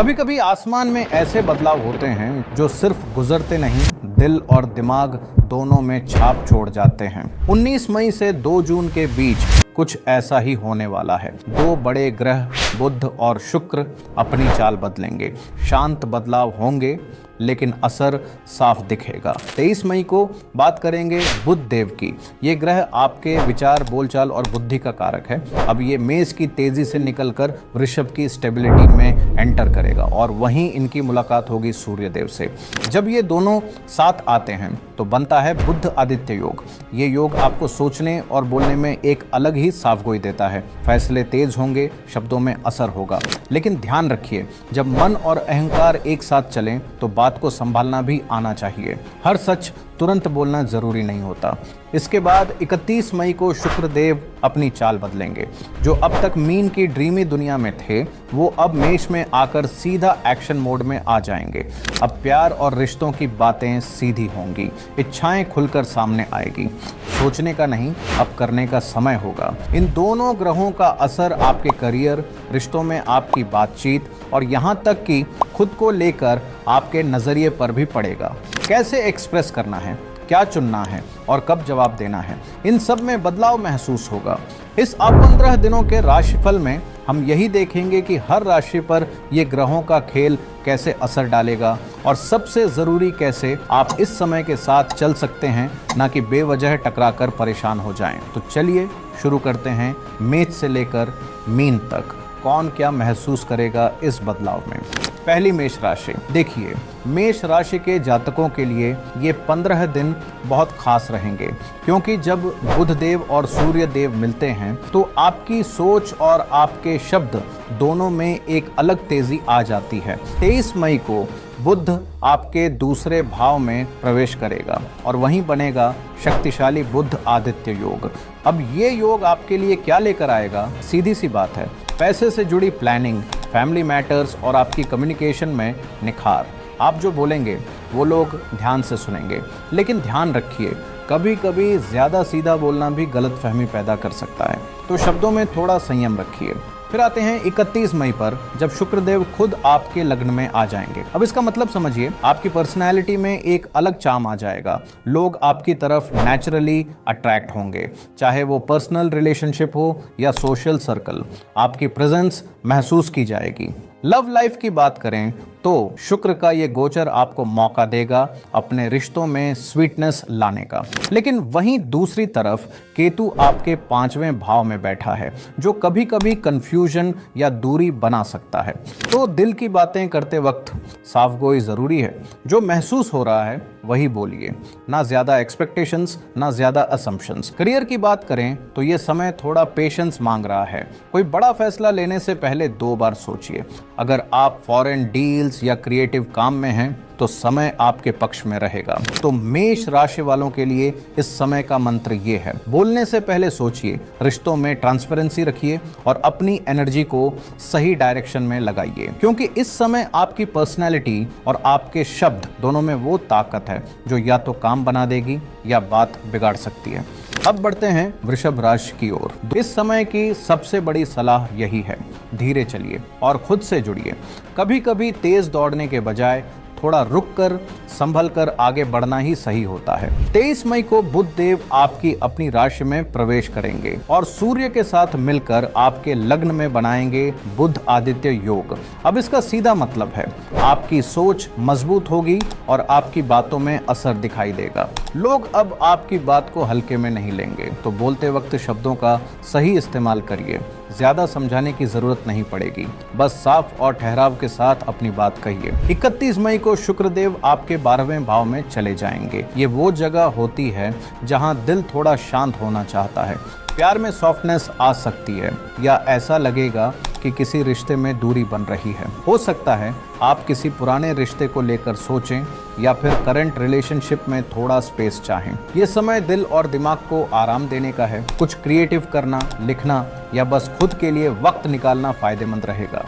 कभी कभी आसमान में ऐसे बदलाव होते हैं जो सिर्फ गुजरते नहीं, दिल और दिमाग दोनों में छाप छोड़ जाते हैं। 19 मई से 2 जून के बीच कुछ ऐसा ही होने वाला है। 2 बड़े ग्रह बुध और शुक्र अपनी चाल बदलेंगे। शांत बदलाव होंगे लेकिन असर साफ दिखेगा। 23 मई को बात करेंगे बुध देव की। ये ग्रह आपके विचार, बोलचाल और बुद्धि का कारक है। अब ये मेष की तेजी से निकलकर वृषभ की स्टेबिलिटी में एंटर करेगा और वहीं इनकी मुलाकात होगी सूर्य देव से। जब ये दोनों साथ आते हैं तो बनता है बुध आदित्य योग। ये योग आपको सोचने और बोलने में एक अलग ही साफगोई देता है। फैसले तेज होंगे, शब्दों में असर होगा। लेकिन ध्यान रखिए, जब मन और अहंकार एक साथ चलें तो बात को संभालना भी आना चाहिए। हर सच तुरंत बोलना जरूरी नहीं होता। इसके बाद 31 मई को शुक्र देव अपनी चाल बदलेंगे। जो अब तक मीन की ड्रीमी दुनिया में थे वो अब मेष में आकर सीधा एक्शन मोड में आ जाएंगे। अब प्यार और रिश्तों की बातें सीधी होंगी, इच्छाएं खुलकर सामने आएगी। सोचने का नहीं, अब करने का समय होगा। इन दोनों ग्रहों का असर आपके करियर, रिश्तों में आपकी बातचीत और यहाँ तक कि खुद को लेकर आपके नजरिए पर भी पड़ेगा। कैसे एक्सप्रेस करना है, क्या चुनना है और कब जवाब देना है, इन सब में बदलाव महसूस होगा। इस 15 दिनों के राशिफल में हम यही देखेंगे कि हर राशि पर ये ग्रहों का खेल कैसे असर डालेगा और सबसे ज़रूरी कैसे आप इस समय के साथ चल सकते हैं, ना कि बेवजह टकराकर परेशान हो जाएं। तो चलिए शुरू करते हैं। मेष से लेकर मीन तक कौन क्या महसूस करेगा इस बदलाव में। पहली मेष राशि। देखिए, मेष राशि के जातकों के लिए ये 15 दिन बहुत खास रहेंगे, क्योंकि जब बुध देव और सूर्य देव मिलते हैं तो आपकी सोच और आपके शब्द दोनों में एक अलग तेजी आ जाती है। 23 मई को बुध आपके दूसरे भाव में प्रवेश करेगा और वहीं बनेगा शक्तिशाली बुध आदित्य योग। अब ये योग आपके लिए क्या लेकर आएगा? सीधी सी बात है, पैसे से जुड़ी प्लानिंग, फैमिली मैटर्स और आपकी कम्युनिकेशन में निखार। आप जो बोलेंगे वो लोग ध्यान से सुनेंगे। लेकिन ध्यान रखिए, कभी कभी ज़्यादा सीधा बोलना भी गलतफहमी पैदा कर सकता है, तो शब्दों में थोड़ा संयम रखिए। फिर आते हैं 31 मई पर, जब शुक्रदेव खुद आपके लग्न में आ जाएंगे। अब इसका मतलब समझिए, आपकी पर्सनैलिटी में एक अलग चार्म आ जाएगा। लोग आपकी तरफ नेचुरली अट्रैक्ट होंगे, चाहे वो पर्सनल रिलेशनशिप हो या सोशल सर्कल। आपकी प्रेजेंस महसूस की जाएगी। लव लाइफ की बात करें तो शुक्र का ये गोचर आपको मौका देगा अपने रिश्तों में स्वीटनेस लाने का। लेकिन वहीं दूसरी तरफ केतु आपके 5वें भाव में बैठा है, जो कभी कभी कंफ्यूजन या दूरी बना सकता है। तो दिल की बातें करते वक्त साफगोई जरूरी है। जो महसूस हो रहा है वही बोलिए, ना ज्यादा एक्सपेक्टेशंस, ना ज्यादा असम्पशंस। करियर की बात करें तो ये समय थोड़ा पेशेंस मांग रहा है। कोई बड़ा फैसला लेने से पहले 2 बार सोचिए। अगर आप फॉरेन डील्स या क्रिएटिव काम में हैं तो समय आपके पक्ष में रहेगा। तो मेष राशि वालों के लिए इस समय का मंत्र ये है, बोलने से पहले सोचिए, रिश्तों में ट्रांसपेरेंसी रखिए और अपनी एनर्जी को सही डायरेक्शन में लगाइए, क्योंकि इस समय आपकी पर्सनैलिटी और आपके शब्द दोनों में वो ताकत है जो या तो काम बना देगी या बात बिगाड़ सकती है। अब बढ़ते हैं वृषभ राशि की ओर। इस समय की सबसे बड़ी सलाह यही है, धीरे चलिए और खुद से जुड़िए। कभी कभी तेज दौड़ने के बजाय थोड़ा रुक कर संभल कर आगे बढ़ना ही सही होता है। 23 मई को बुध देव आपकी अपनी राशि में प्रवेश करेंगे और सूर्य के साथ मिलकर आपके लग्न में बनाएंगे बुध आदित्य योग। अब इसका सीधा मतलब है, आपकी सोच मजबूत होगी और आपकी बातों में असर दिखाई देगा। लोग अब आपकी बात को हल्के में नहीं लेंगे, तो बोलते वक्त शब्दों का सही इस्तेमाल करिए। ज्यादा समझाने की जरूरत नहीं पड़ेगी, बस साफ और ठहराव के साथ अपनी बात कहिए। 31 मई को शुक्रदेव आपके 12वें भाव में चले जाएंगे। ये वो जगह होती है जहां दिल थोड़ा शांत होना चाहता है। प्यार में सॉफ्टनेस आ सकती है या ऐसा लगेगा कि किसी रिश्ते में दूरी बन रही है। हो सकता है आप किसी पुराने रिश्ते को लेकर सोचें या फिर करंट रिलेशनशिप में थोड़ा स्पेस चाहें। ये समय दिल और दिमाग को आराम देने का है। कुछ क्रिएटिव करना, लिखना या बस खुद के लिए वक्त निकालना फायदेमंद रहेगा।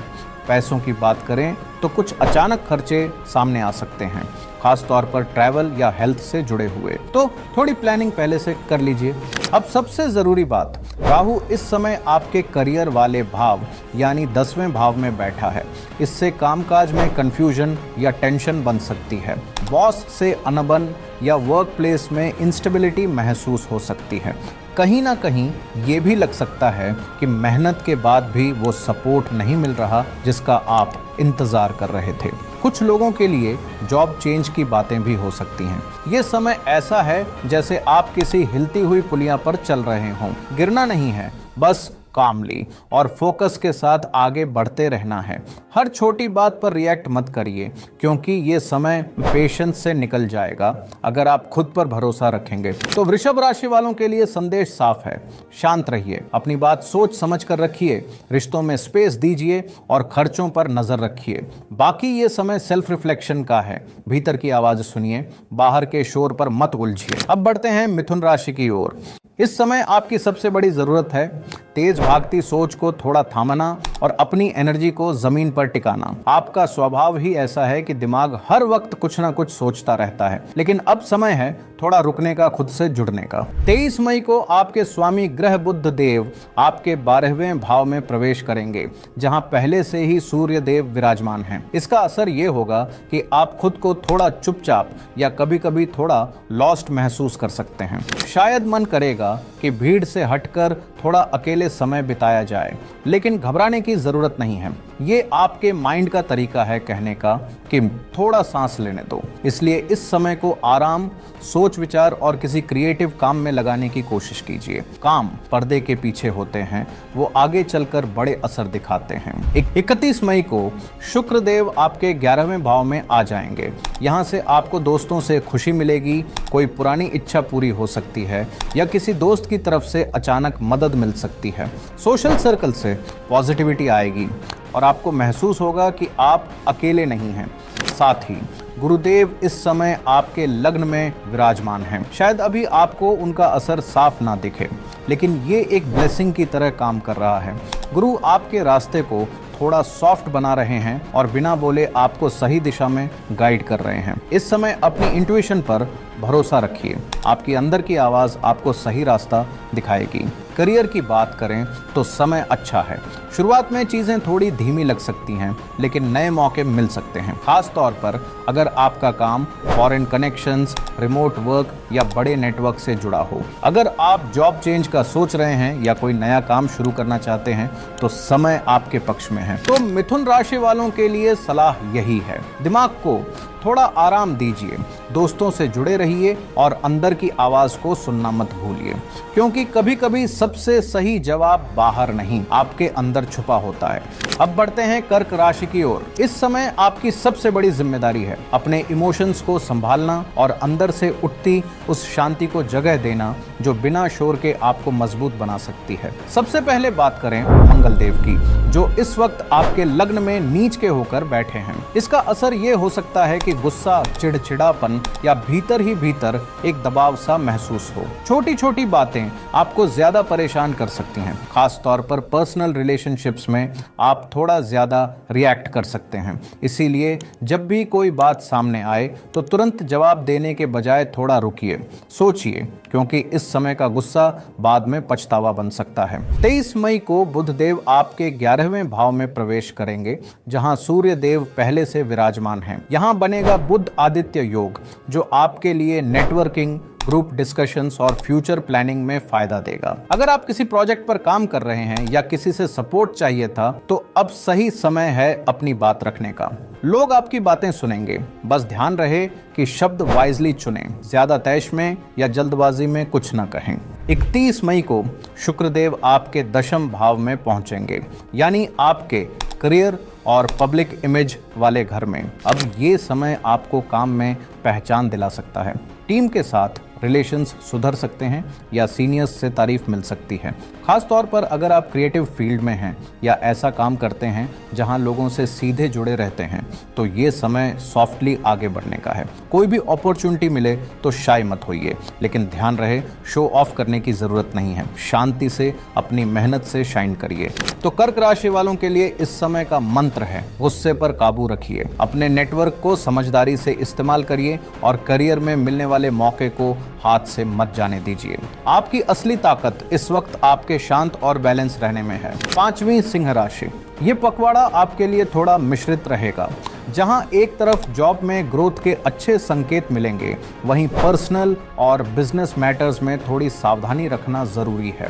पैसों की बात करें तो कुछ अचानक खर्चे सामने आ सकते हैं, खास तौर पर ट्रैवल या हेल्थ से जुड़े हुए। तो थोड़ी प्लानिंग पहले से कर लीजिए। अब सबसे जरूरी बात, राहु इस समय आपके करियर वाले भाव यानी 10वें भाव में बैठा है। इससे कामकाज में कंफ्यूजन या टेंशन बन सकती है। बॉस से अनबन या वर्क प्लेस में इंस्टेबिलिटी महसूस हो सकती है। कहीं ना कहीं ये भी लग सकता है कि मेहनत के बाद भी वो सपोर्ट नहीं मिल रहा जिसका आप इंतजार कर रहे थे। कुछ लोगों के लिए जॉब चेंज की बातें भी हो सकती हैं। ये समय ऐसा है जैसे आप किसी हिलती हुई पुलिया पर चल रहे हों। गिरना नहीं है, बस कामली और फोकस के साथ आगे बढ़ते रहना है। हर छोटी बात पर रिएक्ट मत करिए, क्योंकि ये समय पेशेंस से निकल जाएगा अगर आप खुद पर भरोसा रखेंगे। तो वृषभ राशि वालों के लिए संदेश साफ है, शांत रहिए, अपनी बात सोच समझ कर रखिए, रिश्तों में स्पेस दीजिए और खर्चों पर नजर रखिए। बाकी ये समय सेल्फ रिफ्लेक्शन का है। भीतर की आवाज सुनिए, बाहर के शोर पर मत उलझिए। अब बढ़ते हैं मिथुन राशि की ओर। इस समय आपकी सबसे बड़ी जरूरत है तेज भागती सोच को थोड़ा थामना और अपनी एनर्जी को जमीन पर टिकाना। आपका स्वभाव ही ऐसा है कि दिमाग हर वक्त कुछ ना कुछ सोचता रहता है, लेकिन अब समय है थोड़ा रुकने का, खुद से जुड़ने का। 23 मई को आपके स्वामी ग्रह बुध देव आपके 12वें भाव में प्रवेश करेंगे, जहां पहले से ही सूर्य देव विराजमान हैं। इसका असर ये होगा कि आप खुद को थोड़ा चुपचाप या कभी कभी थोड़ा लॉस्ट महसूस कर सकते हैं। शायद मन करेगा कि भीड़ से हटकर थोड़ा अकेले समय बिताया जाए, लेकिन घबराने की जरूरत नहीं है। ये आपके माइंड का तरीका है कहने का कि थोड़ा सांस लेने दो। इसलिए इस समय को आराम, सोच विचार और किसी क्रिएटिव काम में लगाने की कोशिश कीजिए। काम पर्दे के पीछे होते हैं, वो आगे चलकर बड़े असर दिखाते हैं। 31 मई को शुक्र देव आपके 11वें भाव में आ जाएंगे। यहाँ से आपको दोस्तों से खुशी मिलेगी, कोई पुरानी इच्छा पूरी हो सकती है या किसी दोस्त की तरफ से अचानक मदद मिल सकती है। सोशल सर्कल से पॉजिटिविटी आएगी और आपको महसूस होगा कि आप अकेले नहीं हैं। साथ ही गुरुदेव इस समय आपके लग्न में विराजमान हैं। शायद अभी आपको उनका असर साफ ना दिखे, लेकिन ये एक ब्लेसिंग की तरह काम कर रहा है। गुरु आपके रास्ते को थोड़ा सॉफ्ट बना रहे हैं और बिना बोले आपको सही दिशा में गाइड कर रहे हैं। इस समय अपनी इंट्यूशन पर भरोसा रखिए, आपकी अंदर की आवाज़ आपको सही रास्ता दिखाएगी। करियर की बात करें तो समय अच्छा है। शुरुआत में चीज़ें थोड़ी धीमी लग सकती हैं, लेकिन नए मौके मिल सकते हैं, खास तौर पर अगर आपका काम फॉरेन कनेक्शंस, रिमोट वर्क या बड़े नेटवर्क से जुड़ा हो। अगर आप जॉब चेंज का सोच रहे हैं या कोई नया काम शुरू करना चाहते हैं तो समय आपके पक्ष में है। तो मिथुन राशि वालों के लिए सलाह यही है, दिमाग को थोड़ा आराम दीजिए, दोस्तों से जुड़े रहिए और अंदर की आवाज को सुनना मत भूलिए, क्योंकि कभी कभी सबसे सही जवाब बाहर नहीं, आपके अंदर छुपा होता है। अब बढ़ते हैं कर्क राशि की ओर। इस समय आपकी सबसे बड़ी जिम्मेदारी है अपने इमोशंस को संभालना और अंदर से उठती उस शांति को जगह देना जो बिना शोर के आपको मजबूत बना सकती है। सबसे पहले बात करें मंगल देव की, जो इस वक्त आपके लग्न में नीच के होकर बैठे हैं। इसका असर ये हो सकता है कि गुस्सा, चिड़चिड़ापन या भीतर ही भीतर एक दबाव सा महसूस हो। छोटी छोटी बातें आपको ज्यादा परेशान कर सकती हैं, खास तौर पर पर्सनल रिलेशनशिप्स में आप थोड़ा ज्यादा रिएक्ट कर सकते हैं। इसीलिए जब भी कोई बात सामने आए तो तुरंत जवाब देने के बजाय थोड़ा रुकिए, सोचिए, क्योंकि इस समय का गुस्सा बाद में पछतावा बन सकता है। 23 मई को बुध देव आपके 11वें भाव में प्रवेश करेंगे, जहां सूर्य देव पहले से विराजमान हैं। यहां बनेगा बुध आदित्य योग, जो आपके लिए नेटवर्किंग, ग्रुप डिस्कशंस और फ्यूचर प्लानिंग में फायदा देगा। अगर आप किसी प्रोजेक्ट पर काम कर रहे हैं या किसी से सपोर्ट चाहिए था तो अब सही समय है अपनी बात रखने का। लोग आपकी बातें सुनेंगे, बस ध्यान रहे कि शब्द वाइजली चुनें, ज्यादा तैश में या जल्दबाजी में कुछ ना कहें। 31 मई को शुक्रदेव आपके 10वें भाव में पहुंचेंगे, यानी आपके करियर और पब्लिक इमेज वाले घर में। अब ये समय आपको काम में पहचान दिला सकता है। टीम के साथ रिलेशंस सुधर सकते हैं या सीनियर्स से तारीफ मिल सकती है। खास तौर पर अगर आप क्रिएटिव फील्ड में हैं या ऐसा काम करते हैं जहां लोगों से सीधे जुड़े रहते हैं तो ये समय सॉफ्टली आगे बढ़ने का है। कोई भी अपॉर्चुनिटी मिले तो शाय मत होइए, लेकिन ध्यान रहे शो ऑफ करने की जरूरत नहीं है। शांति से अपनी मेहनत से शाइन करिए। तो कर्क राशि वालों के लिए इस समय का मंत्र है गुस्से पर काबू रखिए, अपने नेटवर्क को समझदारी से इस्तेमाल करिए और करियर में मिलने वाले मौके को हाथ से मत जाने दीजिए। आपकी असली ताकत इस वक्त आपके शांत और बैलेंस रहने में है। 5वीं सिंह राशि, ये पखवाड़ा आपके लिए थोड़ा मिश्रित रहेगा। जहां एक तरफ जॉब में ग्रोथ के अच्छे संकेत मिलेंगे, वहीं पर्सनल और बिजनेस मैटर्स में थोड़ी सावधानी रखना जरूरी है।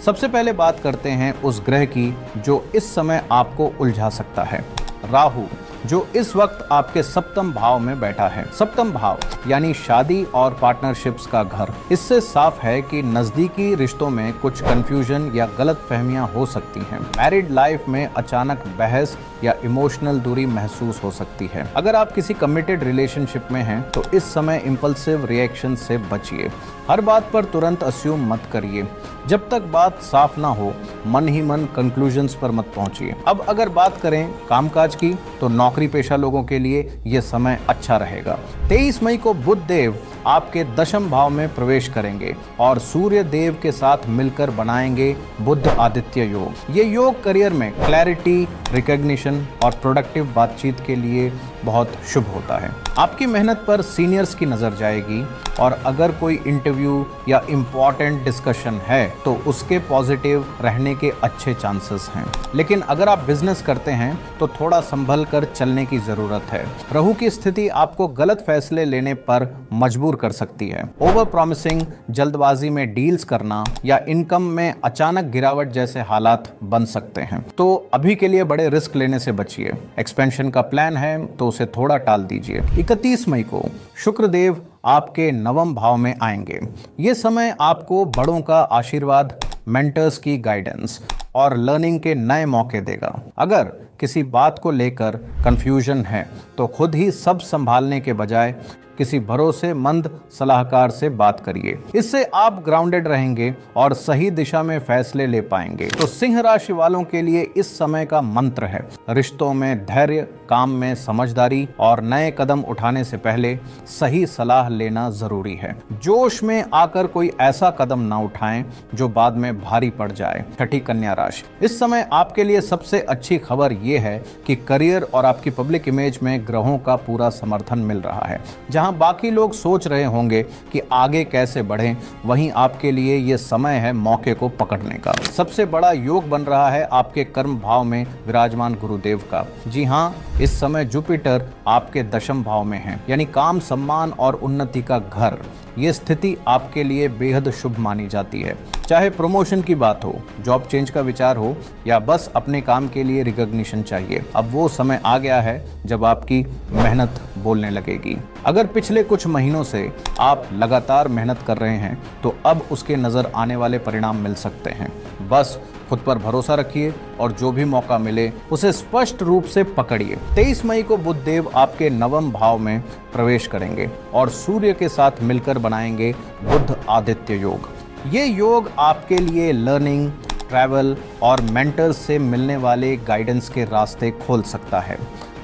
सबसे पहले बात करते हैं उस ग्रह की जो इस समय आपको उलझा सकता है, राहु, जो इस वक्त आपके सप्तम भाव में बैठा है। सप्तम भाव यानी शादी और पार्टनरशिप्स का घर। इससे साफ है कि नजदीकी रिश्तों में कुछ कंफ्यूजन या गलतफहमियां हो सकती हैं। मैरिड लाइफ में अचानक बहस या इमोशनल दूरी महसूस हो सकती है। अगर आप किसी कमिटेड रिलेशनशिप में हैं तो इस समय इंपल्सिव रिएक्शन से बचिए। हर बात पर तुरंत अस्यूम मत करिए। जब तक बात साफ ना हो मन ही मन कंक्लूजन्स पर मत पहुंचिए। अब अगर बात करें कामकाज की तो नौकरी पेशा लोगों के लिए ये समय अच्छा रहेगा। 23 मई को बुध देव आपके दशम भाव में प्रवेश करेंगे और सूर्य देव के साथ मिलकर बनाएंगे बुध आदित्य योग। ये योग करियर में क्लैरिटी, रिकॉग्निशन और प्रोडक्टिव बातचीत के लिए बहुत शुभ होता है। आपकी मेहनत पर सीनियर्स की नजर जाएगी और अगर कोई इंटरव्यू या इम्पोर्टेंट डिस्कशन है तो उसके पॉजिटिव रहने के अच्छे चांसेस हैं। लेकिन अगर आप बिजनेस करते हैं तो थोड़ा संभल कर चलने की जरूरत है। राहु की स्थिति आपको गलत फैसले लेने पर मजबूर कर सकती है। ओवर प्रॉमिसिंग, जल्दबाजी में डील्स करना या इनकम में अचानक गिरावट जैसे हालात बन सकते हैं। तो अभी के लिए बड़े रिस्क लेने से बचिए। एक्सपेंशन का प्लान है तो उसे थोड़ा टाल दीजिए। 31 मई को शुक्र देव आपके नवम भाव में आएंगे। ये समय आपको बड़ों का आशीर्वाद, मेंटर्स की गाइडेंस और लर्निंग के नए मौके देगा। अगर किसी बात को लेकर कंफ्यूजन है तो खुद ही सब संभालने के बजाय किसी भरोसेमंद सलाहकार से बात करिए। इससे आप ग्राउंडेड रहेंगे और सही दिशा में फैसले ले पाएंगे। तो सिंह राशि वालों के लिए इस समय का मंत्र है रिश्तों में धैर्य, काम में समझदारी और नए कदम उठाने से पहले सही सलाह लेना जरूरी है। जोश में आकर कोई ऐसा कदम ना उठाएं जो बाद में भारी पड़ जाए। छठी कन्या राशि, इस समय आपके लिए सबसे अच्छी खबर यह है कि करियर और आपकी पब्लिक इमेज में ग्रहों का पूरा समर्थन मिल रहा है। जहां बाकी लोग सोच रहे होंगे कि आगे कैसे बढ़ें, वहीं आपके लिए ये समय है मौके को पकड़ने का। सबसे बड़ा योग बन रहा है आपके कर्म भाव में विराजमान गुरुदेव का। जी हाँ, इस समय जुपिटर आपके दशम भाव में है, यानी काम, सम्मान और उन्नति का घर। ये स्थिति आपके लिए बेहद शुभ मानी जाती है। चाहे प्रमोशन की बात हो, जॉब चेंज का विचार हो या बस अपने काम के लिए रिकॉग्निशन चाहिए, अब वो समय आ गया है जब आपकी मेहनत बोलने लगेगी। अगर पिछले कुछ महीनों से आप लगातार मेहनत कर रहे हैं तो अब उसके नजर आने वाले परिणाम मिल सकते हैं। बस खुद पर भरोसा रखिए और जो भी मौका मिले उसे स्पष्ट रूप से पकड़िए। 23 मई को बुध देव आपके नवम भाव में प्रवेश करेंगे और सूर्य के साथ मिलकर बनाएंगे बुध आदित्य योग। ये योग आपके लिए लर्निंग, ट्रैवल और मेंटर्स से मिलने वाले गाइडेंस के रास्ते खोल सकता है।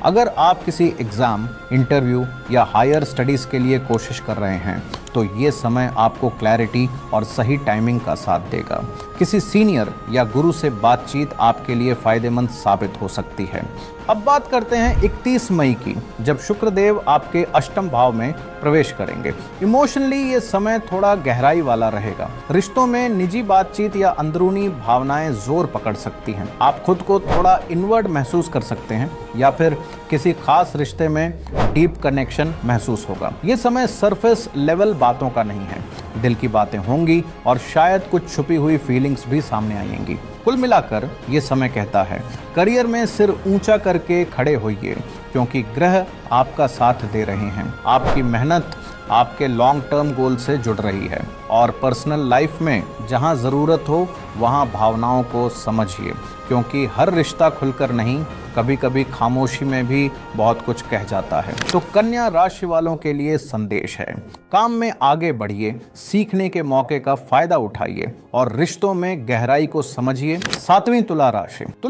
अगर आप किसी एग्ज़ाम, इंटरव्यू या हायर स्टडीज़ के लिए कोशिश कर रहे हैं तो ये समय आपको क्लैरिटी और सही टाइमिंग का साथ देगा। किसी सीनियर या गुरु से बातचीत आपके लिए फ़ायदेमंद साबित हो सकती है। अब बात करते हैं 31 मई की, जब शुक्रदेव आपके अष्टम भाव में प्रवेश करेंगे। इमोशनली ये समय थोड़ा गहराई वाला रहेगा। रिश्तों में निजी बातचीत या अंदरूनी भावनाएं जोर पकड़ सकती हैं। आप खुद को थोड़ा इनवर्ड महसूस कर सकते हैं या फिर किसी खास रिश्ते में डीप कनेक्शन महसूस होगा। ये समय सरफेस लेवल बातों का नहीं है, दिल की बातें होंगी और शायद कुछ छुपी हुई फीलिंग्स भी सामने आएंगी। कुल मिलाकर ये समय कहता है करियर में सिर ऊंचा करके खड़े होइए, क्योंकि ग्रह आपका साथ दे रहे हैं। आपकी मेहनत आपके लॉन्ग टर्म गोल से जुड़ रही है। और पर्सनल लाइफ में जहां जरूरत हो वहां भावनाओं को समझिए, क्योंकि हर रिश्ता खुलकर नहीं, कभी कभी खामोशी में भी बहुत कुछ कह जाता है। तो कन्या राशि वालों के लिए संदेश है, काम में आगे बढ़िए, सीखने के मौके का फायदा उठाइए और रिश्तों में गहराई को समझिए। 7वीं तुला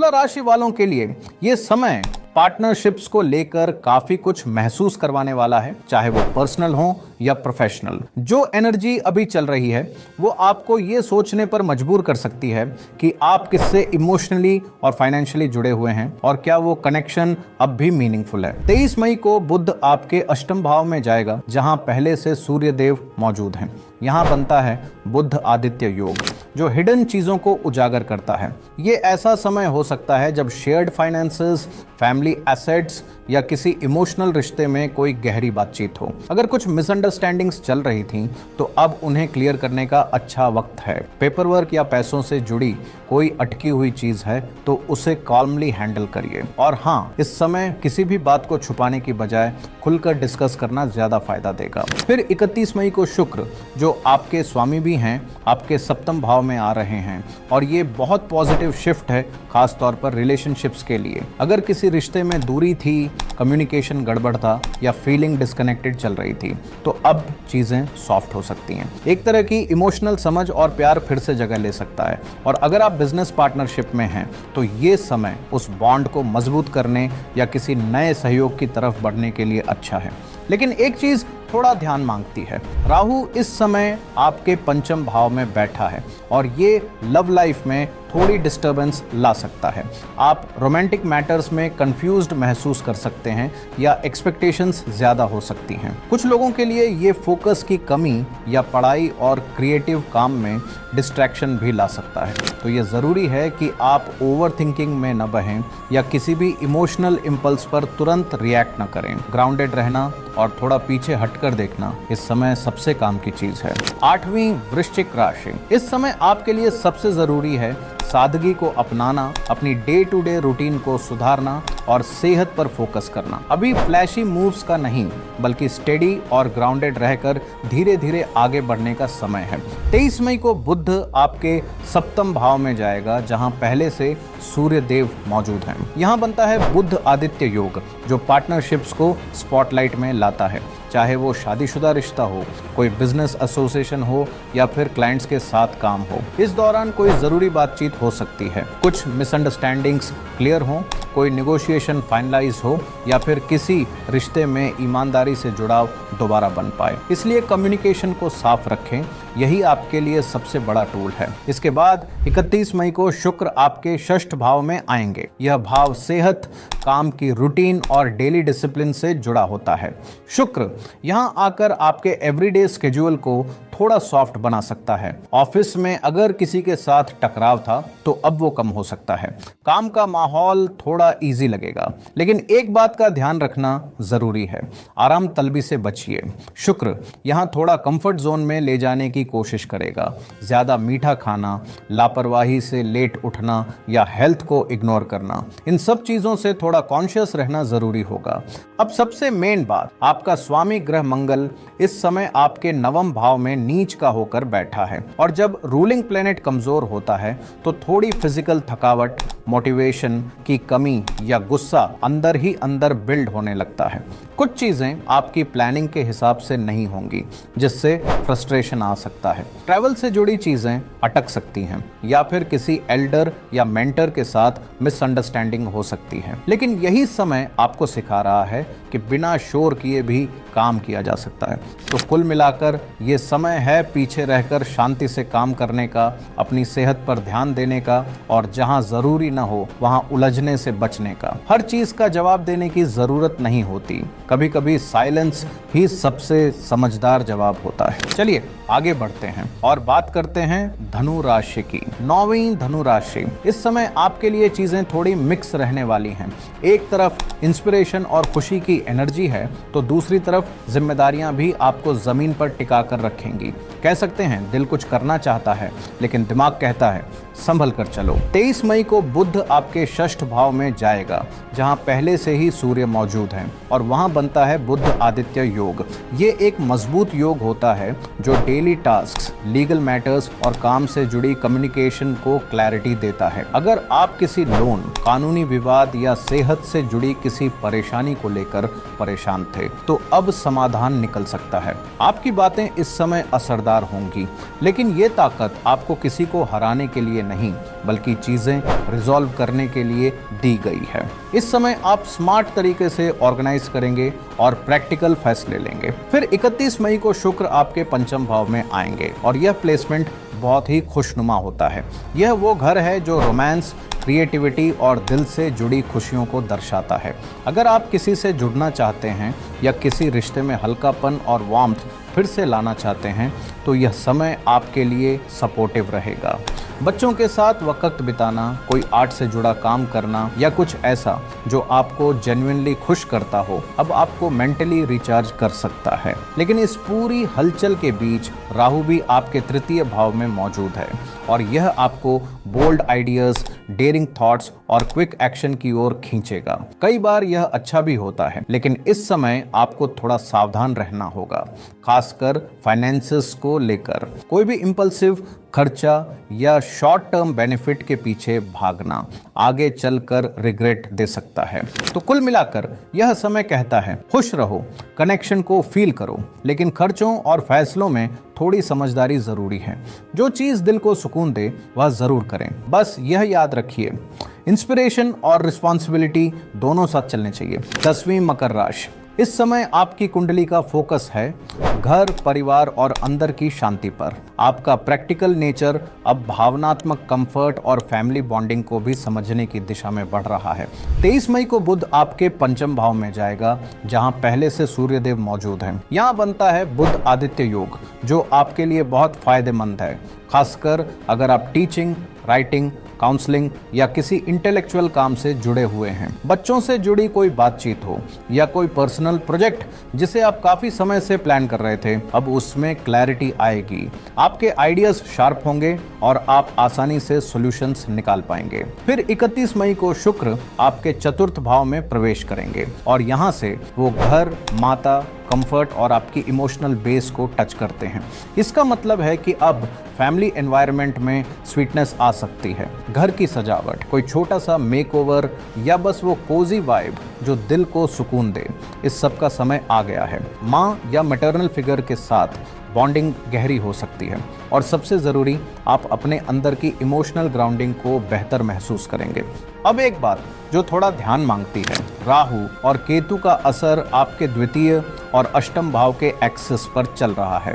राशि वालों के लिए ये समय पार्टनरशिप्स को लेकर काफी कुछ महसूस करवाने वाला है, चाहे वो पर्सनल हो या प्रोफेशनल। जो एनर्जी अभी चल रही है वो आपको ये सोचने पर मजबूर कर सकती है कि आप किससे इमोशनली और फाइनेंशियली जुड़े हुए हैं और क्या वो कनेक्शन अब भी मीनिंगफुल है। 23 मई को बुध आपके अष्टम भाव में जाएगा, जहां पहले से सूर्य देव मौजूद हैं। यहाँ बनता है बुध आदित्य योग, जो हिडन चीजों को उजागर करता है। ये ऐसा समय हो सकता है जब शेयर्ड फाइनेंसेस, फैमिली एसेट्स या किसी इमोशनल रिश्ते में कोई गहरी बातचीत हो। अगर कुछ मिसअंडरस्टैंडिंग्स चल रही थी तो अब उन्हें क्लियर करने का अच्छा वक्त है। पेपर वर्क या पैसों से जुड़ी कोई अटकी हुई चीज है तो उसे कॉल्मली हैंडल करिए। और हाँ, इस समय किसी भी बात को छुपाने की बजाय खुलकर डिस्कस करना ज्यादा फायदा देगा। फिर 31 मई को शुक्र, जो आपके स्वामी भी हैं, आपके सप्तम भाव में आ रहे हैं और ये बहुत पॉजिटिव शिफ्ट है, खास तौर पर रिलेशनशिप्स के लिए। अगर किसी रिश्ते में दूरी थी, कम्युनिकेशन गड़बड़ था या फीलिंग डिस्कनेक्टेड चल रही थी तो अब चीजें सॉफ्ट हो सकती हैं। एक तरह की इमोशनल समझ और प्यार फिर से जगह ले सकता है। और अगर आप बिजनेस पार्टनरशिप में हैं तो ये समय उस बॉन्ड को मजबूत करने या किसी नए सहयोग की तरफ बढ़ने के लिए अच्छा है। लेकिन एक चीज थोड़ा ध्यान मांगती है, राहु इस समय आपके पंचम भाव में बैठा है और ये लव लाइफ में थोड़ी डिस्टर्बेंस ला सकता है। आप रोमांटिक मैटर्स में कंफ्यूज्ड महसूस कर सकते हैं या एक्सपेक्टेशंस ज्यादा हो सकती हैं। कुछ लोगों के लिए ये फोकस की कमी या पढ़ाई और क्रिएटिव काम में डिस्ट्रैक्शन भी ला सकता है। तो ये ज़रूरी है कि आप ओवर थिंकिंग में न बहें या किसी भी इमोशनल इम्पल्स पर तुरंत रिएक्ट न करें। ग्राउंडेड रहना और थोड़ा पीछे हटकर देखना इस समय सबसे काम की चीज है। 8वीं वृश्चिक राशि, इस समय आपके लिए सबसे जरूरी है सादगी को अपनाना, अपनी डे टू डे रूटीन को सुधारना और सेहत पर फोकस करना। अभी फ्लैशी मूव्स का नहीं, बल्कि स्टेडी और ग्राउंडेड रहकर धीरे धीरे आगे बढ़ने का समय है। 23 मई को बुध आपके सप्तम भाव में जाएगा, जहां पहले से सूर्य देव मौजूद हैं। यहां बनता है बुध आदित्य योग, जो पार्टनरशिप्स को स्पॉटलाइट में लाता है। चाहे वो शादीशुदा रिश्ता हो, कोई बिजनेस एसोसिएशन हो या फिर क्लाइंट्स के साथ काम हो, इस दौरान कोई ज़रूरी बातचीत हो सकती है। कुछ मिसअंडरस्टैंडिंग्स क्लियर हों, कोई निगोशिएशन फाइनलाइज हो या फिर किसी रिश्ते में ईमानदारी से जुड़ाव दोबारा बन पाए। इसलिए कम्युनिकेशन को साफ रखें, यही आपके लिए सबसे बड़ा टूल है। इसके बाद 31 मई को शुक्र आपके षष्ठ भाव में आएंगे। यह भाव सेहत, काम की रूटीन और डेली डिसिप्लिन से जुड़ा होता है। शुक्र यहां आकर आपके एवरीडे स्केड्यूल को थोड़ा सॉफ्ट बना सकता है। ऑफिस में अगर किसी के साथ टकराव था तो अब वो कम हो सकता है। काम का माहौल थोड़ा इजी लगेगा, लेकिन एक बात का ध्यान रखना जरूरी है, आराम तलबी से बचिए। शुक्र यहां थोड़ा कंफर्ट जोन में ले जाने की कोशिश करेगा। ज्यादा मीठा खाना, लापरवाही से लेट उठना या हेल्थ को इग्नोर करना, इन सब चीजों से थोड़ा कॉन्शियस रहना जरूरी होगा। अब सबसे मेन बात, आपका स्वामी ग्रह मंगल इस समय आपके नवम भाव में नीच का होकर बैठा है और जब रूलिंग प्लेनेट कमजोर होता है तो थोड़ी फिजिकल थकावट, मोटिवेशन की कमी या गुस्सा अंदर ही अंदर बिल्ड होने लगता है। कुछ चीजें आपकी प्लानिंग के हिसाब से नहीं होंगी, जिससे फ्रस्ट्रेशन आ सकता है। ट्रैवल से जुड़ी चीजें अटक सकती हैं या फिर किसी एल्डर या मेंटर के साथ मिसअंडरस्टैंडिंग हो सकती है। लेकिन यही समय आपको सिखा रहा है कि बिना शोर किए भी काम किया जा सकता है। तो कुल मिलाकर ये समय है पीछे रहकर शांति से काम करने का, अपनी सेहत पर ध्यान देने का और जहां जरूरी ना हो वहां उलझने से बचने का। हर चीज का जवाब देने की जरूरत नहीं होती, कभी कभी साइलेंस ही सबसे समझदार जवाब होता है। चलिए आगे बढ़ते हैं और बात करते हैं धनु राशि की। 9वीं धनु राशि। इस समय आपके लिए चीजें थोड़ी मिक्स रहने वाली हैं। एक तरफ इंस्पिरेशन और खुशी की एनर्जी है तो दूसरी तरफ जिम्मेदारियां भी आपको जमीन पर टिका कर रखेंगी। कह सकते हैं दिल कुछ करना चाहता है लेकिन दिमाग कहता है संभल कर चलो। 23 मई को बुध आपके षष्ठ भाव में जाएगा जहां पहले से ही सूर्य मौजूद है और वहां बनता है बुध आदित्य योग। ये एक मजबूत योग होता है जो डेली टास्क्स, लीगल मैटर्स और काम से जुड़ी कम्युनिकेशन को क्लैरिटी देता है। अगर आप किसी लोन, कानूनी विवाद या सेहत से जुड़ी किसी परेशानी को लेकर परेशान थे तो अब समाधान निकल सकता है। आपकी बातें इस समय असरदार होंगी लेकिन ये ताकत आपको किसी को हराने के लिए नहीं बल्कि चीजें रिजॉल्व करने के लिए दी गई है। इस समय आप स्मार्ट तरीके से ऑर्गेनाइज करेंगे और प्रैक्टिकल फैसले लेंगे। फिर 31 मई को शुक्र आपके पंचम भाव में आएंगे और यह प्लेसमेंट बहुत ही खुशनुमा होता है। यह वो घर है जो रोमांस, क्रिएटिविटी और दिल से जुड़ी खुशियों को दर्शाता है। अगर आप किसी से जुड़ना चाहते हैं या किसी रिश्ते में हल्कापन और वार्मथ फिर से लाना चाहते हैं तो यह समय आपके लिए सपोर्टिव रहेगा। बच्चों के साथ वक्त बिताना, कोई आर्ट से जुड़ा काम करना या कुछ ऐसा जो आपको जेन्युइनली खुश करता हो अब आपको मेंटली रिचार्ज कर सकता है। लेकिन इस पूरी हलचल के बीच राहु भी आपके तृतीय भाव में मौजूद है और यह आपको बोल्ड आइडियाज, डेयरिंग थॉट्स और क्विक एक्शन की ओर खींचेगा। कई बार यह अच्छा भी होता है लेकिन इस समय आपको थोड़ा सावधान रहना होगा, खासकर फाइनेंसेस को लेकर। कोई भी इंपल्सिव खर्चा या शॉर्ट टर्म बेनिफिट के पीछे भागना आगे चलकर रिग्रेट दे सकता है। तो कुल मिलाकर यह समय कहता है खुश रहो, कनेक्शन को फील करो लेकिन खर्चों और फैसलों में थोड़ी समझदारी जरूरी है। जो चीज दिल को सुकून दे वह जरूर करें। बस यह याद रखिए इंस्पिरेशन और रिस्पॉन्सिबिलिटी दोनों साथ चलने चाहिए। 10वीं मकर राशि। इस समय आपकी कुंडली का फोकस है घर, परिवार और अंदर की शांति पर। आपका प्रैक्टिकल नेचर अब भावनात्मक कंफर्ट और फैमिली बॉन्डिंग को भी समझने की दिशा में बढ़ रहा है। 23 मई को बुध आपके पंचम भाव में जाएगा जहां पहले से सूर्यदेव मौजूद हैं। यहां बनता है बुध आदित्य योग जो आपके लिए बहुत फायदेमंद है, खासकर अगर आप टीचिंग, राइटिंग, काउंसलिंग या किसी इंटेलेक्चुअल काम से जुड़े हुए हैं। बच्चों से जुड़ी कोई बातचीत हो या कोई पर्सनल प्रोजेक्ट जिसे आप काफी समय से प्लान कर रहे थे अब उसमें क्लैरिटी आएगी। आपके आइडियाज शार्प होंगे और आप आसानी से सॉल्यूशंस निकाल पाएंगे। फिर 31 मई को शुक्र आपके चतुर्थ भाव में प्रवेश करेंगे और यहाँ से वो घर, माता, कंफर्ट और आपकी इमोशनल बेस को टच करते हैं। इसका मतलब है कि अब फैमिली एनवायरनमेंट में स्वीटनेस आ सकती है। घर की सजावट, कोई छोटा सा मेकओवर या बस वो कोजी वाइब जो दिल को सुकून दे, इस सब का समय आ गया है। माँ या मैटरनल फिगर के साथ बॉन्डिंग गहरी हो सकती है और सबसे ज़रूरी आप अपने अंदर की इमोशनल ग्राउंडिंग को बेहतर महसूस करेंगे। अब एक बात जो थोड़ा ध्यान मांगती है, राहु और केतु का असर आपके द्वितीय और अष्टम भाव के एक्सिस पर चल रहा है।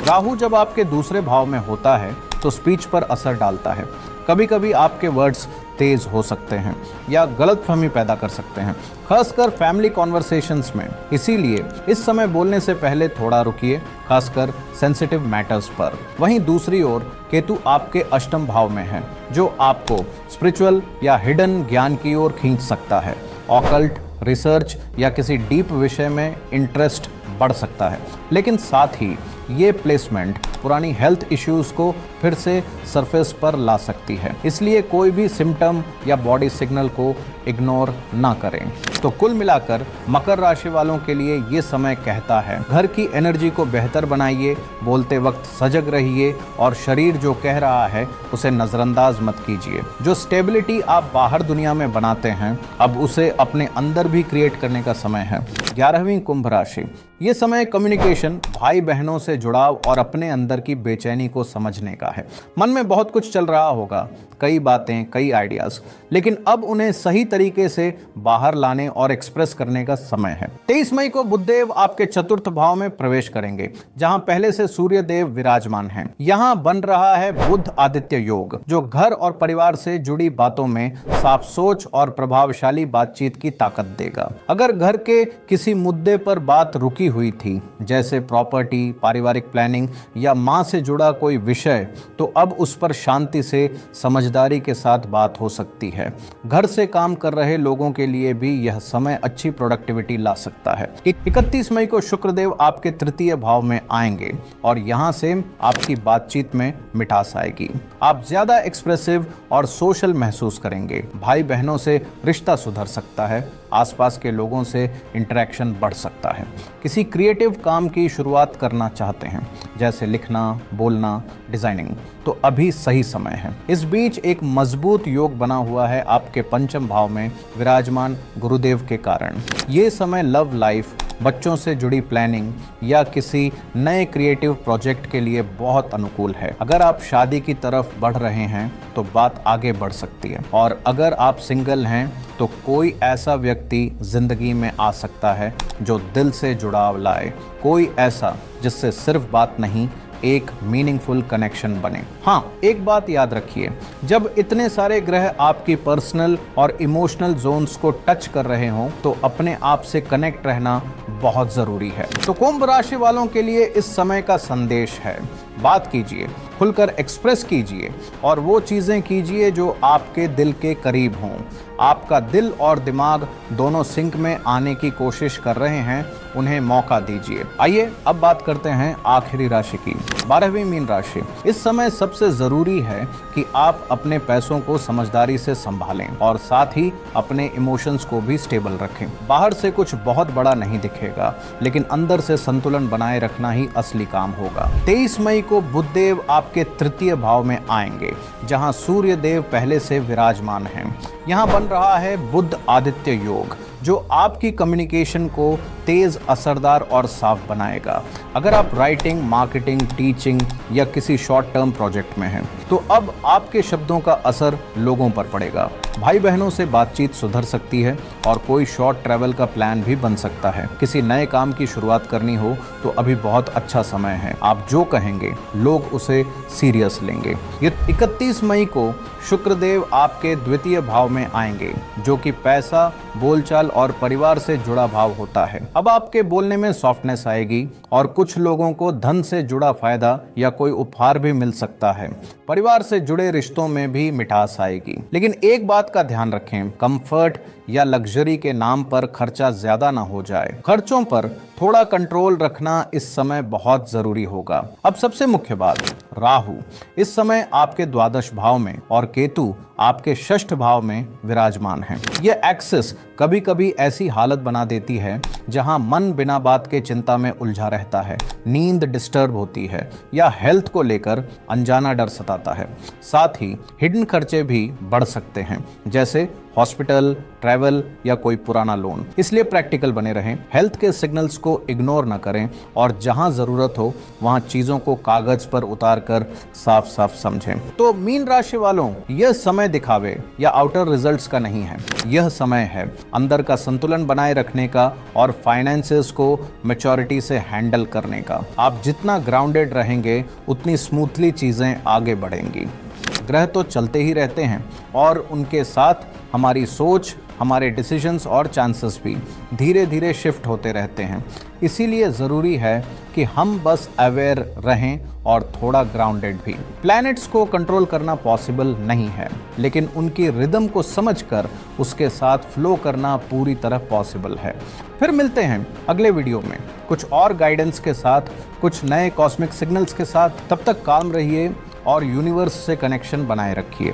राहु जब आपके दूसरे भाव में होता है तो स्पीच पर असर डालता है। कभी कभी आपके वर्ड्स तेज हो सकते हैं या गलतफहमी पैदा कर सकते हैं, खासकर फैमिली कॉन्वर्सेशंस में। इसीलिए इस समय बोलने से पहले थोड़ा रुकिए, खासकर सेंसिटिव मैटर्स पर। वहीं दूसरी ओर केतु आपके अष्टम भाव में है जो आपको स्पिरिचुअल या हिडन ज्ञान की ओर खींच सकता है। ऑकल्ट, रिसर्च या किसी डीप विषय में इंटरेस्ट बढ़ सकता है। लेकिन साथ ही ये प्लेसमेंट पुरानी हेल्थ इश्यूज को फिर से सरफेस पर ला सकती है, इसलिए कोई भी सिम्टम या बॉडी सिग्नल को इग्नोर ना करें। तो कुल मिलाकर मकर राशि वालों के लिए ये समय कहता है घर की एनर्जी को बेहतर बनाइए, बोलते वक्त सजग रहिए और शरीर जो कह रहा है उसे नजरअंदाज मत कीजिए। जो स्टेबिलिटी आप बाहर दुनिया में बनाते हैं अब उसे अपने अंदर भी क्रिएट करने का समय है। 11वीं कुंभ राशि। ये समय कम्युनिकेशन, भाई बहनों से जुड़ाव और अपने अंदर की बेचैनी को समझने का है। मन में बहुत कुछ चल रहा होगा, कई बातें, कई आइडियाज, लेकिन अब उन्हें सही तरीके से बाहर लाने और एक्सप्रेस करने का समय है। 23 मई को बुधदेव आपके चतुर्थ भाव में प्रवेश करेंगे जहां पहले से सूर्य देव विराजमान हैं। यहां बन रहा है बुध आदित्य योग जो घर और परिवार से जुड़ी बातों में साफ सोच और प्रभावशाली बातचीत की ताकत देगा। अगर घर के किसी मुद्दे पर बात रुकी हुई थी, जैसे प्रॉपर्टी, पारिवारिक पारिवारिक प्लानिंग या माँ से जुड़ा कोई विषय, तो अब उस पर शांति से समझदारी के साथ बात हो सकती है। घर से काम कर रहे लोगों के लिए भी यह समय अच्छी प्रोडक्टिविटी ला सकता है। 31 मई को शुक्रदेव आपके तृतीय भाव में आएंगे और यहाँ से आपकी बातचीत में मिठास आएगी। आप ज्यादा एक्सप्रेसिव और सोशल महसूस करेंगे। भाई बहनों से रिश्ता सुधर सकता है। आसपास के लोगों से इंटरेक्शन बढ़ सकता है। किसी क्रिएटिव काम की शुरुआत करना चाहते हैं, जैसे लिखना, बोलना, डिजाइनिंग, तो अभी सही समय है। इस बीच एक मजबूत योग बना हुआ है आपके पंचम भाव में विराजमान गुरुदेव के कारण। ये समय लव लाइफ, बच्चों से जुड़ी प्लानिंग या किसी नए क्रिएटिव प्रोजेक्ट के लिए बहुत अनुकूल है। अगर आप शादी की तरफ बढ़ रहे हैं तो बात आगे बढ़ सकती है, और अगर आप सिंगल हैं तो कोई ऐसा व्यक्ति जिंदगी में आ सकता है जो दिल से जुड़ाव लाए, कोई ऐसा जिससे सिर्फ बात नहीं, एक मीनिंगफुल कनेक्शन बने। हाँ, एक बात याद रखिए, जब इतने सारे ग्रह आपकी पर्सनल और इमोशनल जोन्स को टच कर रहे हों तो अपने आप से कनेक्ट रहना बहुत जरूरी है। तो कुंभ राशि वालों के लिए इस समय का संदेश है, बात कीजिए, खुलकर एक्सप्रेस कीजिए और वो चीजें कीजिए जो आपके दिल के करीब हों। आपका दिल और दिमाग दोनों सिंक में आने की कोशिश कर रहे हैं, उन्हें मौका दीजिए। आइए अब बात करते हैं आखिरी राशि की, 12वीं मीन राशि। इस समय सबसे जरूरी है कि आप अपने पैसों को समझदारी से संभालें और साथ ही अपने इमोशंस को भी स्टेबल रखें। बाहर से कुछ बहुत बड़ा नहीं दिखेगा, लेकिन अंदर से संतुलन बनाए रखना ही असली काम होगा। 23 मई को बुधदेव आपके तृतीय भाव में आएंगे, जहां सूर्य देव पहले से विराजमान हैं। यहाँ बन रहा है बुध आदित्य योग, जो आपकी कम्युनिकेशन को तेज, असरदार और साफ बनाएगा। अगर आप राइटिंग, मार्केटिंग, टीचिंग या किसी शॉर्ट टर्म प्रोजेक्ट में हैं, तो अब आपके शब्दों का असर लोगों पर पड़ेगा। भाई बहनों से बातचीत सुधर सकती है और कोई शॉर्ट ट्रैवल का प्लान भी बन सकता है। किसी नए काम की शुरुआत करनी हो तो अभी बहुत अच्छा समय है। आप जो कहेंगे लोग उसे सीरियस लेंगे। ये 31 मई को शुक्रदेव आपके द्वितीय भाव में आएंगे, जो कि पैसा, बोलचाल और परिवार से जुड़ा भाव होता है। अब आपके बोलने में सॉफ्टनेस आएगी और कुछ लोगों को धन से जुड़ा फायदा या कोई उपहार भी मिल सकता है। परिवार से जुड़े रिश्तों में भी मिठास आएगी। लेकिन एक बात का ध्यान रखें, कंफर्ट या लग्जरी के नाम पर खर्चा ज्यादा ना हो जाए। खर्चों पर थोड़ा कंट्रोल रखना इस समय बहुत जरूरी होगा। अब सबसे मुख्य बात, राहु इस समय आपके द्वादश भाव में और केतु आपके षष्ठ भाव में विराजमान है। यह एक्सिस कभी कभी ऐसी हालत बना देती है जहां मन बिना बात के चिंता में उलझा रहता है, नींद डिस्टर्ब होती है या हेल्थ को लेकर अनजाना डर सताता है। साथ ही हिडन खर्चे भी बढ़ सकते हैं, जैसे हॉस्पिटल, ट्रैवल या कोई पुराना लोन। इसलिए प्रैक्टिकल बने रहें, हेल्थ के सिग्नल्स को इग्नोर न करें और जहां जरूरत हो वहां चीजों को कागज पर उतार कर साफ साफ समझें। तो मीन राशि वालों, यह समय दिखावे या आउटर रिजल्ट्स का नहीं है। यह समय है अंदर का संतुलन बनाए रखने का और फाइनेंसेस को मैच्योरिटी से हैंडल करने का। आप जितना ग्राउंडेड रहेंगे उतनी स्मूथली चीजें आगे बढ़ेंगी। ग्रह तो चलते ही रहते हैं और उनके साथ हमारी सोच, हमारे डिसीजंस और चांसेस भी धीरे धीरे शिफ्ट होते रहते हैं। इसीलिए ज़रूरी है कि हम बस अवेयर रहें और थोड़ा ग्राउंडेड भी। प्लैनेट्स को कंट्रोल करना पॉसिबल नहीं है, लेकिन उनकी रिदम को समझकर उसके साथ फ्लो करना पूरी तरह पॉसिबल है। फिर मिलते हैं अगले वीडियो में कुछ और गाइडेंस के साथ, कुछ नए कॉस्मिक सिग्नल्स के साथ। तब तक काम रहिए और यूनिवर्स से कनेक्शन बनाए रखिए।